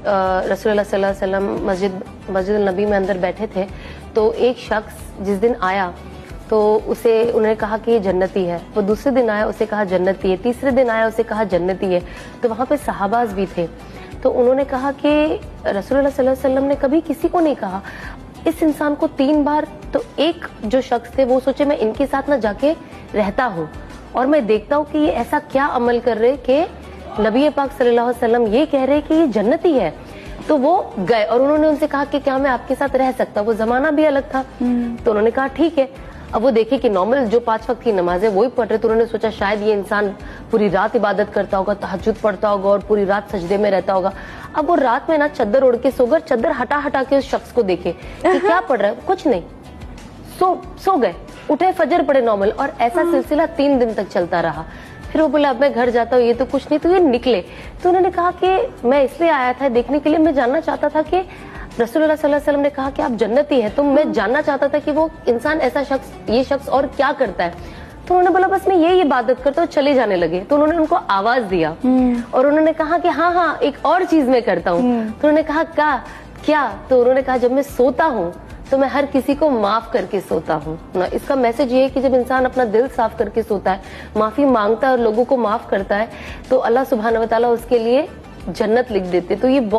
رسول اللہ صلی اللہ علیہ وسلم مسجد النبی میں اندر بیٹھے تھے تو ایک شخص جس دن آیا تو اسے انہوں نے کہا کہ یہ جنتی ہے، وہ دوسرے دن آیا اسے کہا جنتی ہے، تیسرے دن آیا اسے کہا جنتی ہے. تو وہاں پہ صحاباز بھی تھے تو انہوں نے کہا کہ رسول اللہ صلی اللہ علیہ وسلم نے کبھی کسی کو نہیں کہا اس انسان کو 3 بار. تو ایک جو شخص تھے وہ سوچے میں ان کے ساتھ نہ جا کے رہتا ہوں اور میں دیکھتا ہوں کہ یہ ایسا کیا عمل کر رہے کہ نبی پاک صلی اللہ علیہ وسلم یہ کہہ رہے کہ یہ جنتی ہے. تو وہ گئے اور انہوں نے ان سے کہا کہ کیا میں آپ کے ساتھ رہ سکتا ہوں، وہ زمانہ بھی الگ تھا. تو انہوں نے کہا ٹھیک ہے. اب وہ دیکھے کہ نارمل جو 5 وقت کی نماز ہے وہی پڑھ رہے، تو انہوں نے سوچا شاید یہ انسان پوری رات عبادت کرتا ہوگا، تہجد پڑھتا ہوگا اور پوری رات سجدے میں رہتا ہوگا. اب وہ رات میں نا چادر اوڑھ کے سو گئے، چادر ہٹا کے اس شخص کو دیکھے کہ کیا پڑھ رہا ہے، کچھ نہیں، سو گئے. اٹھے فجر پڑھے نارمل، اور ایسا سلسلہ 3 دن تک چلتا رہا. پھر وہ بولا اب میں گھر جاتا ہوں، یہ تو کچھ نہیں. تو یہ نکلے تو انہوں نے کہا کہ میں اس لیے آیا تھا دیکھنے کے لیے، میں جاننا چاہتا تھا کہ رسول اللہ صلی اللہ علیہ وسلم نے کہا کہ آپ جنتی ہیں، تو میں جاننا چاہتا تھا کہ وہ انسان ایسا شخص یہ شخص اور کیا کرتا ہے. تو انہوں نے بولا بس میں یہ عبادت کرتا ہوں، چلے جانے لگے. تو انہوں نے ان کو آواز دیا اور انہوں نے کہا کہ ہاں ایک اور چیز میں کرتا ہوں. تو انہوں نے کہا کیا؟ تو انہوں نے کہا جب میں سوتا ہوں تو میں ہر کسی کو معاف کر کے سوتا ہوں. اس کا میسج یہ ہے کہ جب انسان اپنا دل صاف کر کے سوتا ہے، معافی مانگتا ہے اور لوگوں کو معاف کرتا ہے، تو اللہ سبحانہ و تعالیٰ اس کے لیے جنت لکھ دیتے. تو یہ